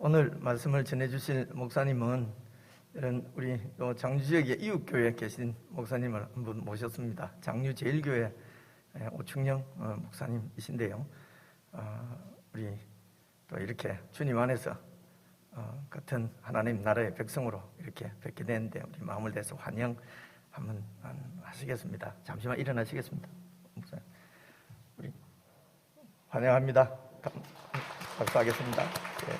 오늘 말씀을 전해주실 목사님은 이런 우리 장류 지역의 이웃교회에 계신 목사님을 한 분 모셨습니다. 장류 제일교회 오충영 목사님이신데요. 우리 또 이렇게 주님 안에서 같은 하나님 나라의 백성으로 이렇게 뵙게 되는데 우리 마음을 다해서 환영 한번 하시겠습니다. 잠시만 일어나시겠습니다. 목사님, 우리 환영합니다. 박수하겠습니다. 네.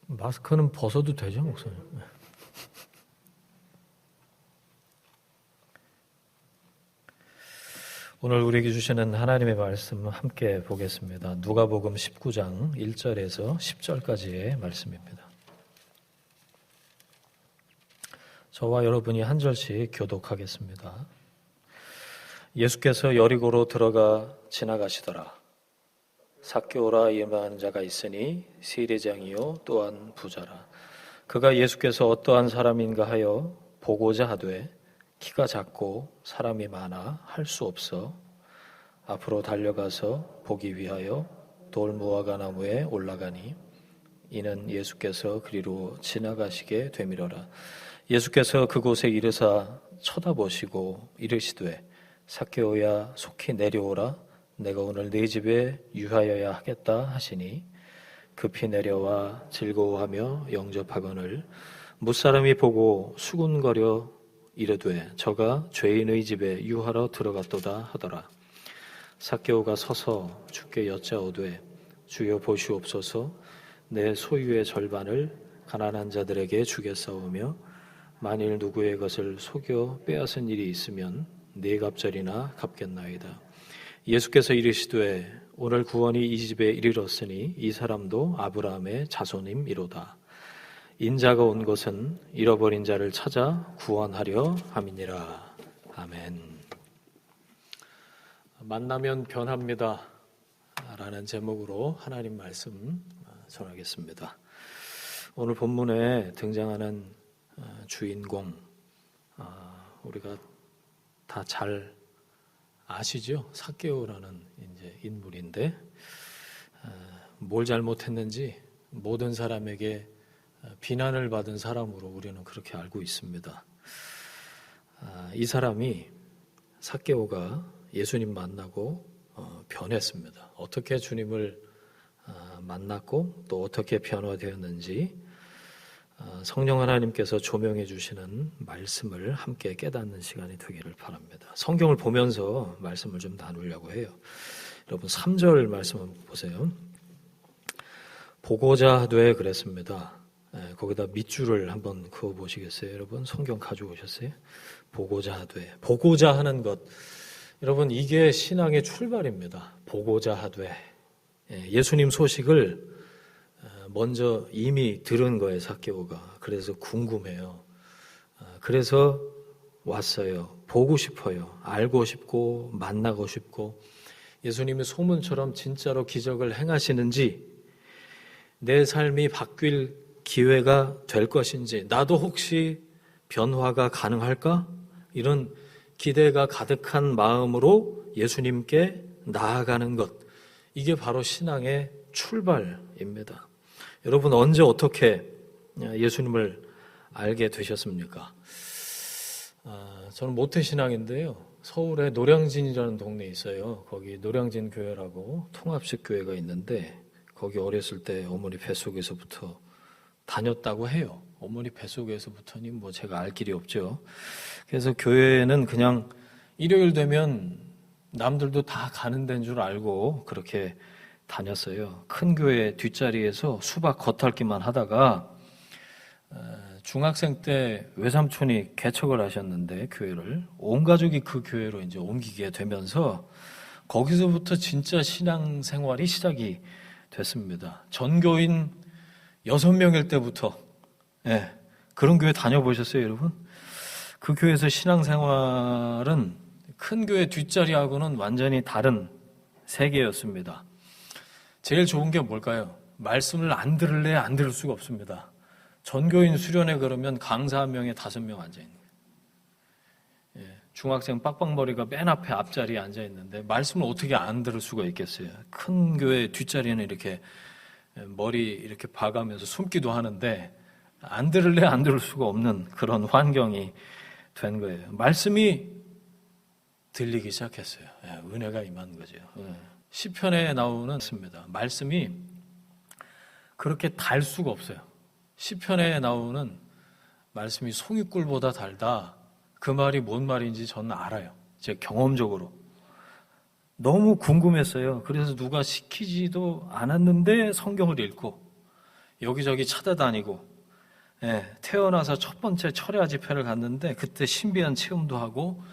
마스크는 벗어도 되죠, 목사님? 오늘 우리에게 주시는 하나님의 말씀 함께 보겠습니다. 누가복음 19장 1절에서 10절까지의 말씀입니다. 저와 여러분이 한 절씩 교독하겠습니다. 예수께서 여리고로 들어가 지나가시더라. 삭개오라 이름하는 자가 있으니 세리장이요 또한 부자라. 그가 예수께서 어떠한 사람인가 하여 보고자 하되 키가 작고 사람이 많아 할 수 없어 앞으로 달려가서 보기 위하여 돌무화과 나무에 올라가니 이는 예수께서 그리로 지나가시게 되미러라. 예수께서 그곳에 이르사 쳐다보시고 이르시되 삭개오야 속히 내려오라. 내가 오늘 네 집에 유하여야 하겠다 하시니 급히 내려와 즐거워하며 영접하거늘 무사람이 보고 수군거려 이르되 저가 죄인의 집에 유하러 들어갔도다 하더라. 삭개오가 서서 주께 여짜오되 주여 보시옵소서 내 소유의 절반을 가난한 자들에게 주겠사오며 만일 누구의 것을 속여 빼앗은 일이 있으면 네 갑절이나 갚겠나이다. 예수께서 이르시되 오늘 구원이 이 집에 이르렀으니 이 사람도 아브라함의 자손임이로다. 인자가 온 것은 잃어버린 자를 찾아 구원하려 함이니라. 아멘. 만나면 변합니다 라는 제목으로 하나님 말씀 전하겠습니다. 오늘 본문에 등장하는 주인공 우리가 다 잘 아시죠? 삭개오라는 이제 인물인데 뭘 잘못했는지 모든 사람에게 비난을 받은 사람으로 우리는 그렇게 알고 있습니다. 이 사람이 삭개오가 예수님 만나고 변했습니다. 어떻게 주님을 만났고 또 어떻게 변화되었는지 성령 하나님께서 조명해 주시는 말씀을 함께 깨닫는 시간이 되기를 바랍니다. 성경을 보면서 말씀을 좀 나누려고 해요. 여러분 3절 말씀 한번 보세요. 보고자 하되 그랬습니다. 거기다 밑줄을 한번 그어 보시겠어요? 여러분 성경 가져오셨어요? 보고자 하되. 보고자 하는 것. 여러분 이게 신앙의 출발입니다. 보고자 하되. 예수님 소식을 먼저 이미 들은 거예요, 삭개오가. 그래서 궁금해요. 그래서 왔어요. 보고 싶어요. 알고 싶고 만나고 싶고 예수님의 소문처럼 진짜로 기적을 행하시는지 내 삶이 바뀔 기회가 될 것인지 나도 혹시 변화가 가능할까? 이런 기대가 가득한 마음으로 예수님께 나아가는 것. 이게 바로 신앙의 출발입니다. 여러분 언제 어떻게 예수님을 알게 되셨습니까? 저는 모태신앙인데요. 서울에 노량진이라는 동네에 있어요. 거기 노량진 교회라고 통합식 교회가 있는데 거기 어렸을 때 어머니 뱃속에서부터 다녔다고 해요. 어머니 뱃속에서부터니 뭐 제가 알 길이 없죠. 그래서 교회는 그냥 일요일 되면 남들도 다 가는 데인 줄 알고 그렇게 다녔어요. 큰 교회 뒷자리에서 수박 겉핥기만 하다가 중학생 때 외삼촌이 개척을 하셨는데 교회를 온 가족이 그 교회로 이제 옮기게 되면서 거기서부터 진짜 신앙 생활이 시작이 됐습니다. 전교인 6명일 때부터 그런 교회 다녀보셨어요, 여러분? 그 교회에서 신앙 생활은 큰 교회 뒷자리하고는 완전히 다른 세계였습니다. 제일 좋은 게 뭘까요? 말씀을 안 들을래 안 들을 수가 없습니다. 전교인 수련회 그러면 강사 1명에 5명 앉아있는 거예요. 중학생 빡빡머리가 맨 앞에 앞자리에 앉아있는데 말씀을 어떻게 안 들을 수가 있겠어요. 큰 교회 뒷자리에는 이렇게 머리 이렇게 봐가면서 숨기도 하는데 안 들을래 안 들을 수가 없는 그런 환경이 된 거예요. 말씀이 들리기 시작했어요. 은혜가 임한 거죠. 시편에 나오는 말씀이 그렇게 달 수가 없어요. 시편에 나오는 말씀이 송이꿀보다 달다. 그 말이 뭔 말인지 저는 알아요. 제 경험적으로. 너무 궁금했어요. 그래서 누가 시키지도 않았는데 성경을 읽고 여기저기 찾아다니고 태어나서 첫 번째 철야 집회를 갔는데 그때 신비한 체험도 하고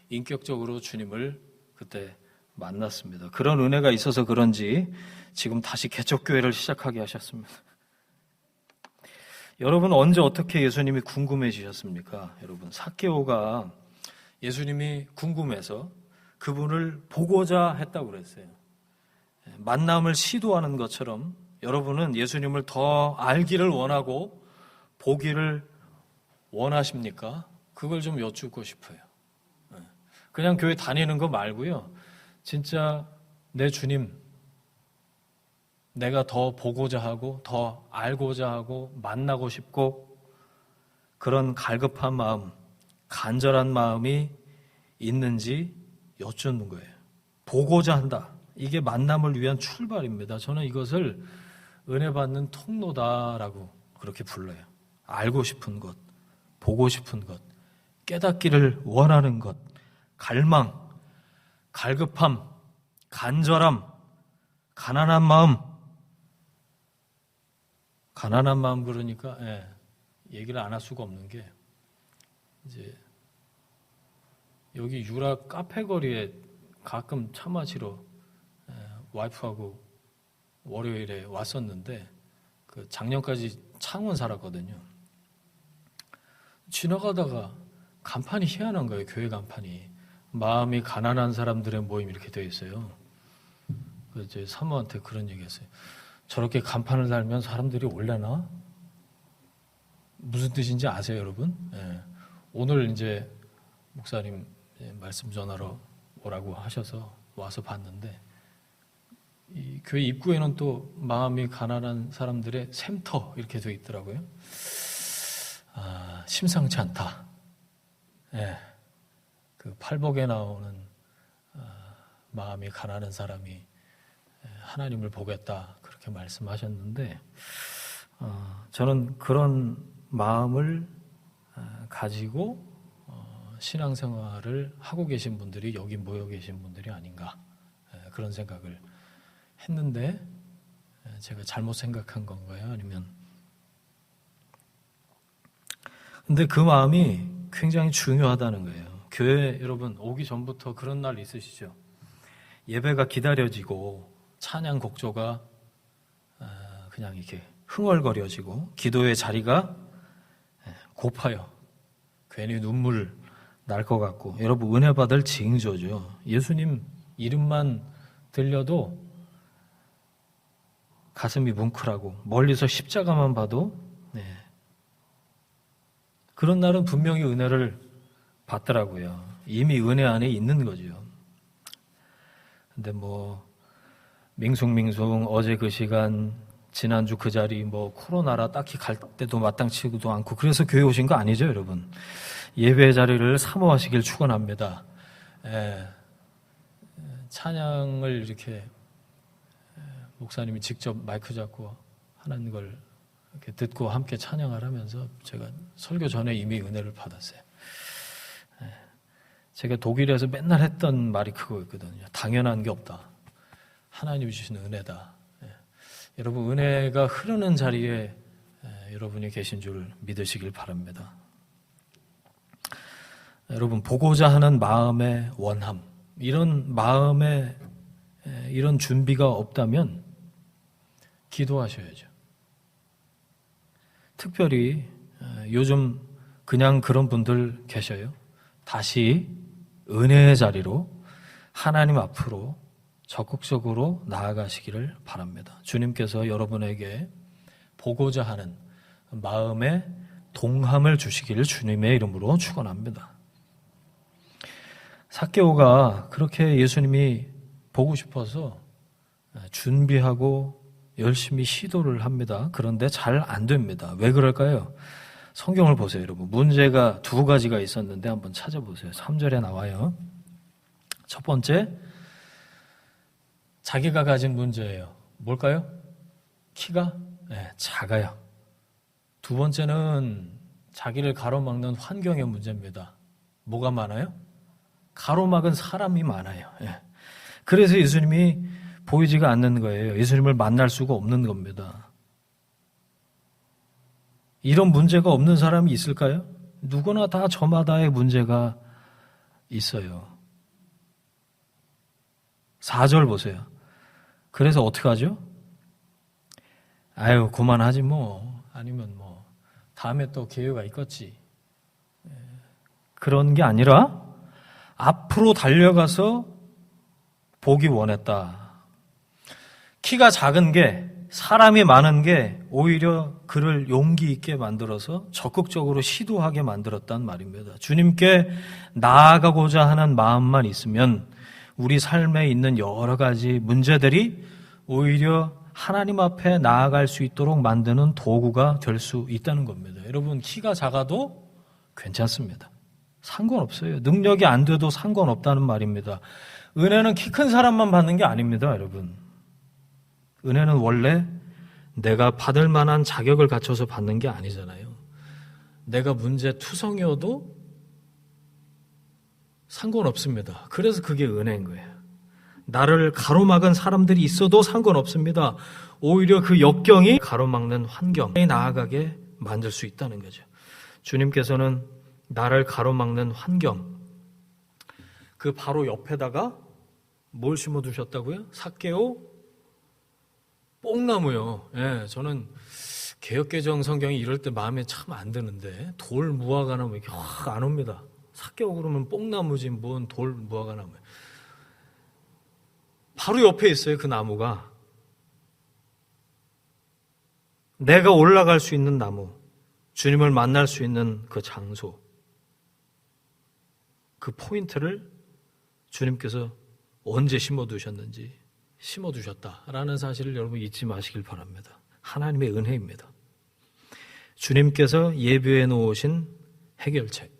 인격적으로 주님을 그때 만났습니다. 그런 은혜가 있어서 그런지 지금 다시 개척교회를 시작하게 하셨습니다. 여러분 언제 어떻게 예수님이 궁금해지셨습니까? 여러분 삭개오가 예수님이 궁금해서 그분을 보고자 했다고 그랬어요. 만남을 시도하는 것처럼 여러분은 예수님을 더 알기를 원하고 보기를 원하십니까? 그걸 좀 여쭙고 싶어요. 그냥 교회 다니는 거 말고요. 진짜 내 주님 내가 더 보고자 하고 더 알고자 하고 만나고 싶고 그런 갈급한 마음, 간절한 마음이 있는지 여쭙는 거예요. 보고자 한다. 이게 만남을 위한 출발입니다. 저는 이것을 은혜 받는 통로다라고 그렇게 불러요. 알고 싶은 것, 보고 싶은 것, 깨닫기를 원하는 것, 갈망, 갈급함, 간절함, 가난한 마음 그러니까 얘기를 안 할 수가 없는 게 이제 여기 유라 카페 거리에 가끔 차 마시러 와이프하고 월요일에 왔었는데 그 작년까지 창원 살았거든요. 지나가다가 간판이 희한한 거예요. 교회 간판이 마음이 가난한 사람들의 모임 이렇게 되어 있어요. 그래서 제 사모한테 그런 얘기했어요. 저렇게 간판을 달면 사람들이 올려나? 무슨 뜻인지 아세요, 여러분? 오늘 이제 목사님 말씀 전하러 오라고 하셔서 와서 봤는데 이 교회 입구에는 또 마음이 가난한 사람들의 샘터 이렇게 되어 있더라고요. 심상치 않다. 그 팔복에 나오는 마음이 가난한 사람이 하나님을 보겠다 그렇게 말씀하셨는데 저는 그런 마음을 가지고 신앙생활을 하고 계신 분들이 여기 모여 계신 분들이 아닌가 그런 생각을 했는데 제가 잘못 생각한 건가요? 아니면 근데 그 마음이 굉장히 중요하다는 거예요. 교회 여러분 오기 전부터 그런 날 있으시죠? 예배가 기다려지고 찬양 곡조가 그냥 이렇게 흥얼거려지고 기도의 자리가 고파요. 괜히 눈물 날 것 같고 여러분 은혜 받을 징조죠. 예수님 이름만 들려도 가슴이 뭉클하고 멀리서 십자가만 봐도 그런 날은 분명히 은혜를 받더라고요. 이미 은혜 안에 있는 거죠. 근데 밍숭밍숭 어제 그 시간 지난주 그 자리 코로나라 딱히 갈 때도 마땅치도 않고 그래서 교회 오신 거 아니죠, 여러분? 예배 자리를 사모하시길 축원합니다. 찬양을 이렇게 목사님이 직접 마이크 잡고 하는 걸 이렇게 듣고 함께 찬양을 하면서 제가 설교 전에 이미 은혜를 받았어요. 제가 독일에서 맨날 했던 말이 그거였거든요. 당연한 게 없다. 하나님이 주시는 은혜다. 여러분 은혜가 흐르는 자리에 여러분이 계신 줄 믿으시길 바랍니다. 여러분 보고자 하는 마음의 원함, 이런 마음에 이런 준비가 없다면 기도하셔야죠. 특별히 요즘 그냥 그런 분들 계셔요. 다시 은혜의 자리로 하나님 앞으로 적극적으로 나아가시기를 바랍니다. 주님께서 여러분에게 보고자 하는 마음의 동함을 주시기를 주님의 이름으로 축원합니다. 삭개오가 그렇게 예수님이 보고 싶어서 준비하고 열심히 시도를 합니다. 그런데 잘 안 됩니다. 왜 그럴까요? 성경을 보세요, 여러분. 문제가 두 가지가 있었는데 한번 찾아보세요. 3절에 나와요. 첫 번째, 자기가 가진 문제예요. 뭘까요? 키가 작아요. 두 번째는 자기를 가로막는 환경의 문제입니다. 뭐가 많아요? 가로막은 사람이 많아요. 그래서 예수님이 보이지가 않는 거예요. 예수님을 만날 수가 없는 겁니다. 이런 문제가 없는 사람이 있을까요? 누구나 다 저마다의 문제가 있어요. 4절 보세요. 그래서 어떻게 하죠? 아유, 그만하지 뭐. 아니면 뭐 다음에 또 기회가 있겠지. 그런 게 아니라 앞으로 달려가서 보기 원했다. 키가 작은 게, 사람이 많은 게 오히려 그를 용기 있게 만들어서 적극적으로 시도하게 만들었단 말입니다. 주님께 나아가고자 하는 마음만 있으면 우리 삶에 있는 여러 가지 문제들이 오히려 하나님 앞에 나아갈 수 있도록 만드는 도구가 될 수 있다는 겁니다. 여러분, 키가 작아도 괜찮습니다. 상관없어요. 능력이 안 돼도 상관없다는 말입니다. 은혜는 키 큰 사람만 받는 게 아닙니다, 여러분. 은혜는 원래 내가 받을 만한 자격을 갖춰서 받는 게 아니잖아요. 내가 문제투성이어도 상관없습니다. 그래서 그게 은혜인 거예요. 나를 가로막은 사람들이 있어도 상관없습니다. 오히려 그 역경이 가로막는 환경에 나아가게 만들 수 있다는 거죠. 주님께서는 나를 가로막는 환경, 그 바로 옆에다가 뭘 심어두셨다고요? 삭개오 뽕나무요. 저는 개역개정 성경이 이럴 때 마음에 참 안 드는데 돌 무화과 나무 이렇게 확 안 옵니다. 삭개오 그러면 뽕나무지 뭔 돌 무화과 나무예요. 바로 옆에 있어요, 그 나무가. 내가 올라갈 수 있는 나무, 주님을 만날 수 있는 그 장소, 그 포인트를 주님께서 언제 심어두셨는지 심어두셨다라는 사실을 여러분 잊지 마시길 바랍니다. 하나님의 은혜입니다. 주님께서 예비해 놓으신 해결책.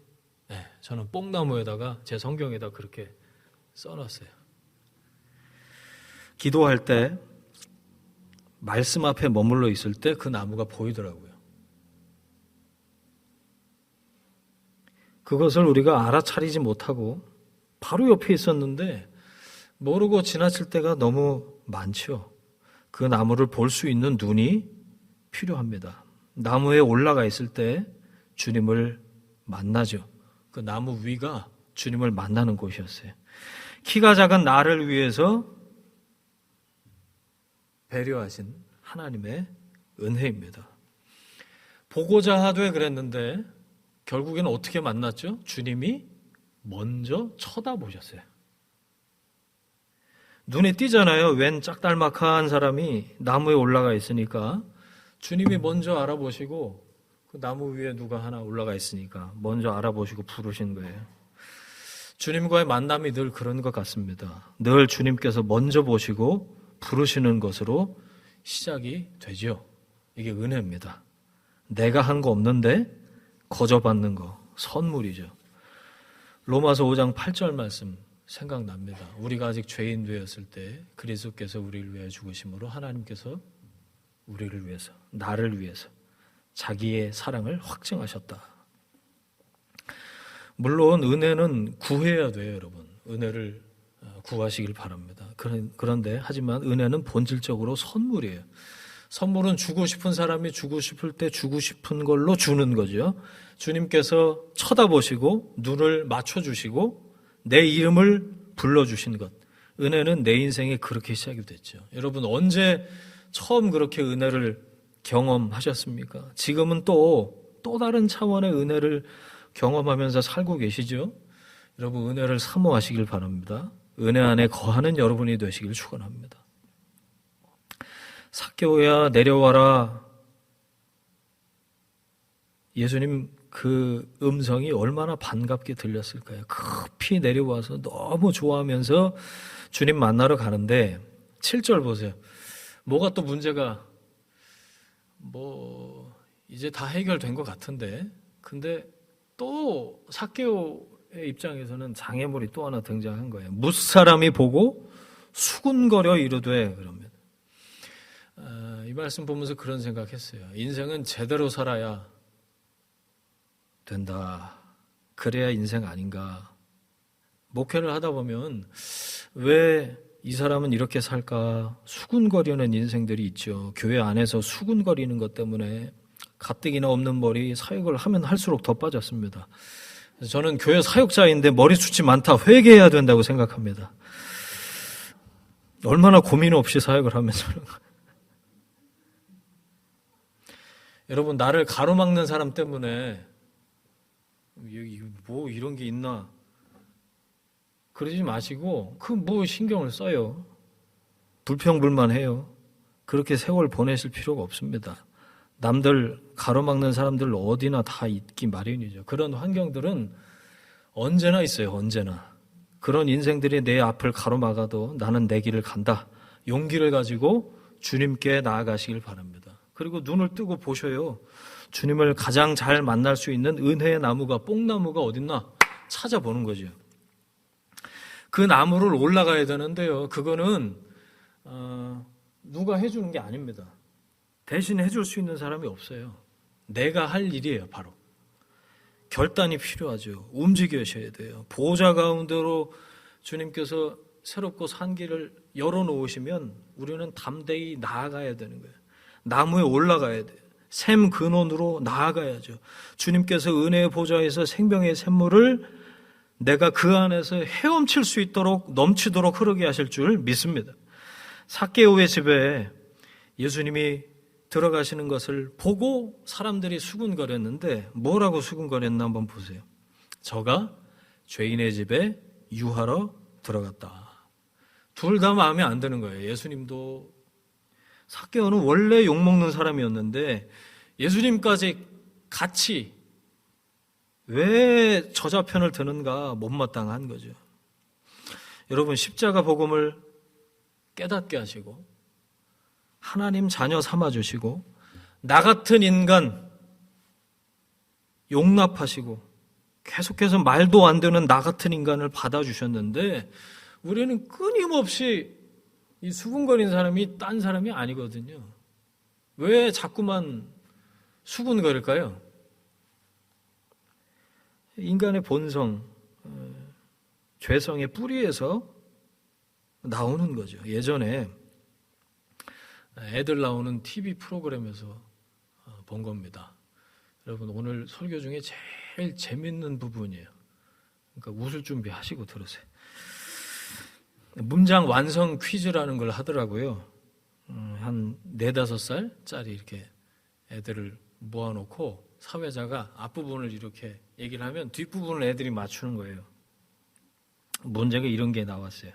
저는 뽕나무에다가 제 성경에다 그렇게 써놨어요. 기도할 때 말씀 앞에 머물러 있을 때 그 나무가 보이더라고요. 그것을 우리가 알아차리지 못하고 바로 옆에 있었는데 모르고 지나칠 때가 너무 많죠. 그 나무를 볼 수 있는 눈이 필요합니다. 나무에 올라가 있을 때 주님을 만나죠. 그 나무 위가 주님을 만나는 곳이었어요. 키가 작은 나를 위해서 배려하신 하나님의 은혜입니다. 보고자 하되 그랬는데 결국에는 어떻게 만났죠? 주님이 먼저 쳐다보셨어요. 눈에 띄잖아요. 웬 짝달막한 사람이 나무에 올라가 있으니까 주님이 먼저 알아보시고 그 나무 위에 누가 하나 올라가 있으니까 먼저 알아보시고 부르신 거예요. 주님과의 만남이 늘 그런 것 같습니다. 늘 주님께서 먼저 보시고 부르시는 것으로 시작이 되죠. 이게 은혜입니다. 내가 한 거 없는데 거저받는 거, 선물이죠. 로마서 5장 8절 말씀 생각납니다. 우리가 아직 죄인 되었을 때 그리스도께서 우리를 위해 죽으심으로 하나님께서 우리를 위해서, 나를 위해서 자기의 사랑을 확증하셨다. 물론 은혜는 구해야 돼요, 여러분. 은혜를 구하시길 바랍니다. 그런데 하지만 은혜는 본질적으로 선물이에요. 선물은 주고 싶은 사람이 주고 싶을 때 주고 싶은 걸로 주는 거죠. 주님께서 쳐다보시고 눈을 맞춰주시고 내 이름을 불러주신 것. 은혜는 내 인생에 그렇게 시작이 됐죠. 여러분 언제 처음 그렇게 은혜를 경험하셨습니까? 지금은 또 다른 차원의 은혜를 경험하면서 살고 계시죠? 여러분 은혜를 사모하시길 바랍니다. 은혜 안에 거하는 여러분이 되시길 축원합니다. 삭개오야 내려와라. 예수님 그 음성이 얼마나 반갑게 들렸을까요? 급히 내려와서 너무 좋아하면서 주님 만나러 가는데 7절 보세요. 뭐가 또 문제가 이제 다 해결된 것 같은데 근데 또 삭개오의 입장에서는 장애물이 또 하나 등장한 거예요. 무사람이 보고 수군거려 이르되 그러면 이 말씀 보면서 그런 생각했어요. 인생은 제대로 살아야 된다. 그래야 인생 아닌가. 목회를 하다 보면 왜 이 사람은 이렇게 살까? 수군거리는 인생들이 있죠. 교회 안에서 수군거리는 것 때문에 가뜩이나 없는 머리 사역을 하면 할수록 더 빠졌습니다. 그래서 저는 교회 사역자인데 머리숱이 많다. 회개해야 된다고 생각합니다. 얼마나 고민 없이 사역을 하면서 여러분 나를 가로막는 사람 때문에 뭐 이런 게 있나 그러지 마시고 신경을 써요. 불평불만해요. 그렇게 세월 보내실 필요가 없습니다. 남들 가로막는 사람들 어디나 다 있기 마련이죠. 그런 환경들은 언제나 있어요. 언제나. 그런 인생들이 내 앞을 가로막아도 나는 내 길을 간다. 용기를 가지고 주님께 나아가시길 바랍니다. 그리고 눈을 뜨고 보셔요. 주님을 가장 잘 만날 수 있는 은혜의 나무가 뽕나무가 어딨나 찾아보는 거죠. 그 나무를 올라가야 되는데요. 그거는 누가 해주는 게 아닙니다. 대신 해줄 수 있는 사람이 없어요. 내가 할 일이에요. 바로. 결단이 필요하죠. 움직여셔야 돼요. 보호자 가운데로 주님께서 새롭고 산 길을 열어놓으시면 우리는 담대히 나아가야 되는 거예요. 나무에 올라가야 돼요. 샘 근원으로 나아가야죠. 주님께서 은혜의 보좌에서 생명의 샘물을 내가 그 안에서 헤엄칠 수 있도록 넘치도록 흐르게 하실 줄 믿습니다. 삭개오의 집에 예수님이 들어가시는 것을 보고 사람들이 수군거렸는데 뭐라고 수군거렸나 한번 보세요. 저가 죄인의 집에 유하러 들어갔다. 둘 다 마음에 안 드는 거예요. 예수님도 삭개오는 원래 욕먹는 사람이었는데 예수님까지 같이 왜 저자 편을 드는가 못마땅한 거죠. 여러분 십자가 복음을 깨닫게 하시고 하나님 자녀 삼아주시고 나 같은 인간 용납하시고 계속해서 말도 안 되는 나 같은 인간을 받아주셨는데 우리는 끊임없이 이 수군거리는 사람이 딴 사람이 아니거든요. 왜 자꾸만 수군거릴까요? 인간의 본성, 죄성의 뿌리에서 나오는 거죠. 예전에 애들 나오는 TV 프로그램에서 본 겁니다. 여러분 오늘 설교 중에 제일 재밌는 부분이에요. 그러니까 웃을 준비하시고 들으세요. 문장 완성 퀴즈라는 걸 하더라고요. 한 4-5살짜리 이렇게 애들을 모아놓고 사회자가 앞부분을 이렇게 얘기를 하면 뒷부분을 애들이 맞추는 거예요. 문제가 이런 게 나왔어요.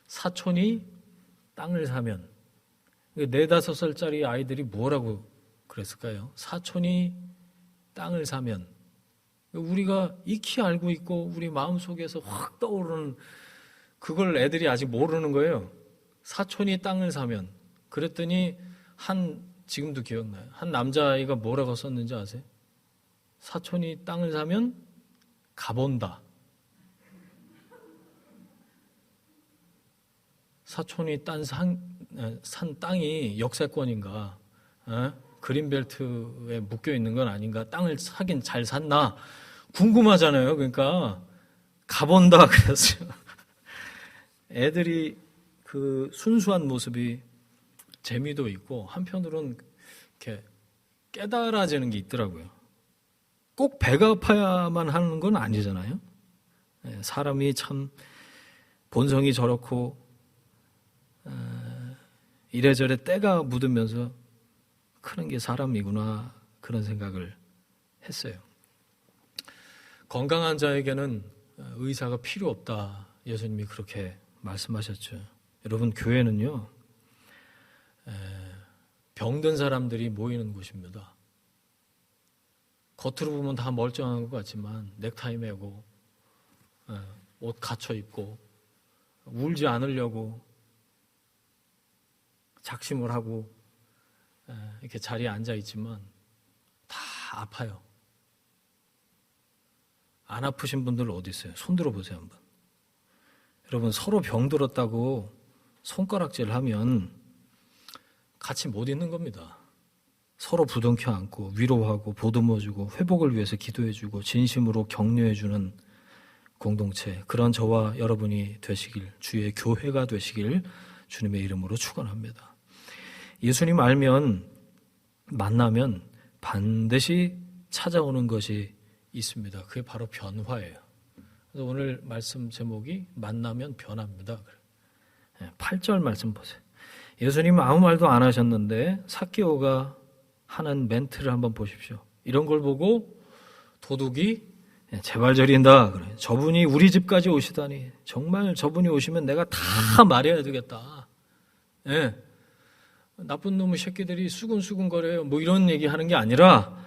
사촌이 땅을 사면 4-5살짜리 아이들이 뭐라고 그랬을까요? 사촌이 땅을 사면 우리가 익히 알고 있고 우리 마음속에서 확 떠오르는 그걸 애들이 아직 모르는 거예요. 사촌이 땅을 사면 그랬더니 지금도 기억나요. 한 남자아이가 뭐라고 썼는지 아세요? 사촌이 땅을 사면 가본다. 사촌이 산 땅이 역세권인가? 그린벨트에 묶여 있는 건 아닌가? 땅을 사긴 잘 샀나? 궁금하잖아요. 그러니까 가본다 그랬어요. 애들이 그 순수한 모습이 재미도 있고 한편으로는 이렇게 깨달아지는 게 있더라고요. 꼭 배가 아파야만 하는 건 아니잖아요. 사람이 참 본성이 저렇고 이래저래 때가 묻으면서 크는 게 사람이구나 그런 생각을 했어요. 건강한 자에게는 의사가 필요 없다 예수님이 그렇게 말씀하셨죠. 여러분, 교회는요, 병든 사람들이 모이는 곳입니다. 겉으로 보면 다 멀쩡한 것 같지만 넥타이 매고 옷 갖춰 입고 울지 않으려고 작심을 하고 이렇게 자리에 앉아 있지만 다 아파요. 안 아프신 분들 어디 있어요? 손 들어보세요 한번. 여러분, 서로 병들었다고 손가락질 하면 같이 못 있는 겁니다. 서로 부둥켜 안고 위로하고 보듬어주고 회복을 위해서 기도해주고 진심으로 격려해주는 공동체, 그런 저와 여러분이 되시길, 주의 교회가 되시길 주님의 이름으로 축원합니다. 예수님 알면, 만나면 반드시 찾아오는 것이 있습니다. 그게 바로 변화예요. 그래서 오늘 말씀 제목이 만나면 변합니다. 8절 말씀 보세요. 예수님은 아무 말도 안 하셨는데 삭개오가 하는 멘트를 한번 보십시오. 이런 걸 보고 도둑이 제발 저린다. 그래. 저분이 우리 집까지 오시다니. 정말 저분이 오시면 내가 다 말해야 되겠다. 예. 나쁜 놈의 새끼들이 수근수근 거려요. 뭐 이런 얘기 하는 게 아니라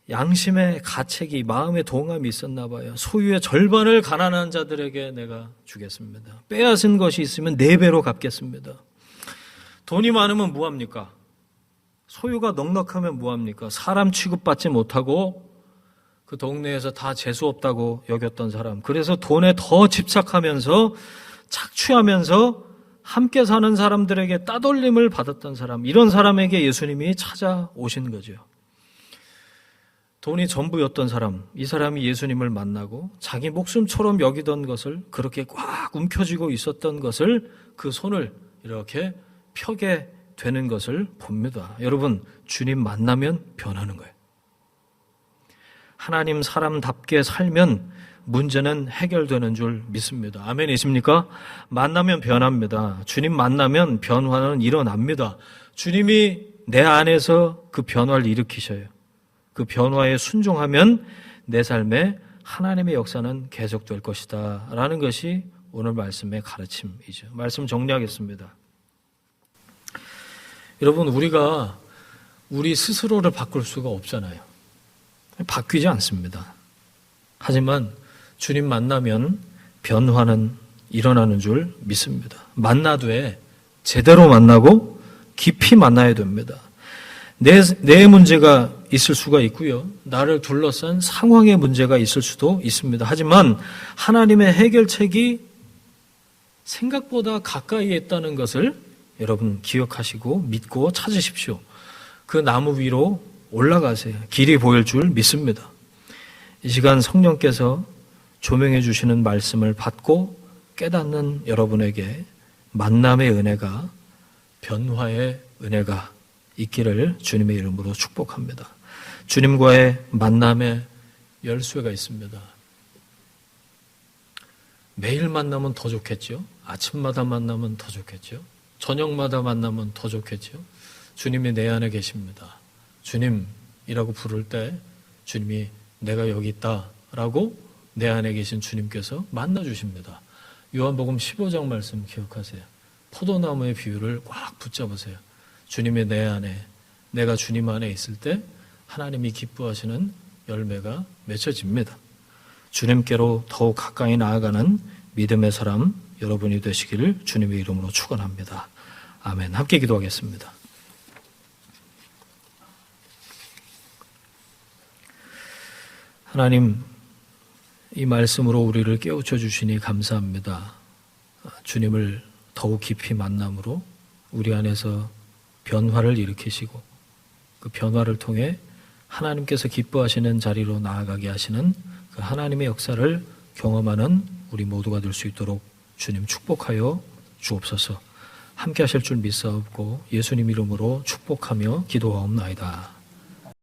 양심의 가책이, 마음의 동함이 있었나 봐요. 소유의 절반을 가난한 자들에게 내가 주겠습니다. 빼앗은 것이 있으면 4배로 갚겠습니다. 돈이 많으면 뭐합니까? 소유가 넉넉하면 뭐합니까? 사람 취급받지 못하고 그 동네에서 다 재수없다고 여겼던 사람, 그래서 돈에 더 집착하면서 착취하면서 함께 사는 사람들에게 따돌림을 받았던 사람, 이런 사람에게 예수님이 찾아오신 거죠. 돈이 전부였던 사람, 이 사람이 예수님을 만나고 자기 목숨처럼 여기던 것을, 그렇게 꽉 움켜쥐고 있었던 것을, 그 손을 이렇게 펴게 되는 것을 봅니다. 여러분, 주님 만나면 변하는 거예요. 하나님 사람답게 살면 문제는 해결되는 줄 믿습니다. 아멘이십니까? 만나면 변합니다. 주님 만나면 변화는 일어납니다. 주님이 내 안에서 그 변화를 일으키셔요. 그 변화에 순종하면 내 삶에 하나님의 역사는 계속될 것이다 라는 것이 오늘 말씀의 가르침이죠. 말씀 정리하겠습니다. 여러분, 우리가 우리 스스로를 바꿀 수가 없잖아요. 바뀌지 않습니다. 하지만 주님 만나면 변화는 일어나는 줄 믿습니다. 만나되 제대로 만나고 깊이 만나야 됩니다. 내 문제가 있을 수가 있고요. 나를 둘러싼 상황의 문제가 있을 수도 있습니다. 하지만 하나님의 해결책이 생각보다 가까이에 있다는 것을 여러분 기억하시고 믿고 찾으십시오. 그 나무 위로 올라가세요. 길이 보일 줄 믿습니다. 이 시간 성령께서 조명해 주시는 말씀을 받고 깨닫는 여러분에게 만남의 은혜가, 변화의 은혜가 있기를 주님의 이름으로 축복합니다. 주님과의 만남의 열쇠가 있습니다. 매일 만나면 더 좋겠죠. 아침마다 만나면 더 좋겠죠. 저녁마다 만나면 더 좋겠죠. 주님이 내 안에 계십니다. 주님이라고 부를 때 주님이 내가 여기 있다라고 내 안에 계신 주님께서 만나주십니다. 요한복음 15장 말씀 기억하세요. 포도나무의 비유를 꽉 붙잡으세요. 주님이 내 안에, 내가 주님 안에 있을 때 하나님이 기뻐하시는 열매가 맺혀집니다. 주님께로 더욱 가까이 나아가는 믿음의 사람 여러분이 되시기를 주님의 이름으로 축원합니다. 아멘. 함께 기도하겠습니다. 하나님, 이 말씀으로 우리를 깨우쳐 주시니 감사합니다. 주님을 더욱 깊이 만남으로 우리 안에서 변화를 일으키시고 그 변화를 통해 하나님께서 기뻐하시는 자리로 나아가게 하시는 그 하나님의 역사를 경험하는 우리 모두가 될 수 있도록 주님 축복하여 주옵소서. 함께 하실 줄 믿사옵고 예수님 이름으로 축복하며 기도하옵나이다.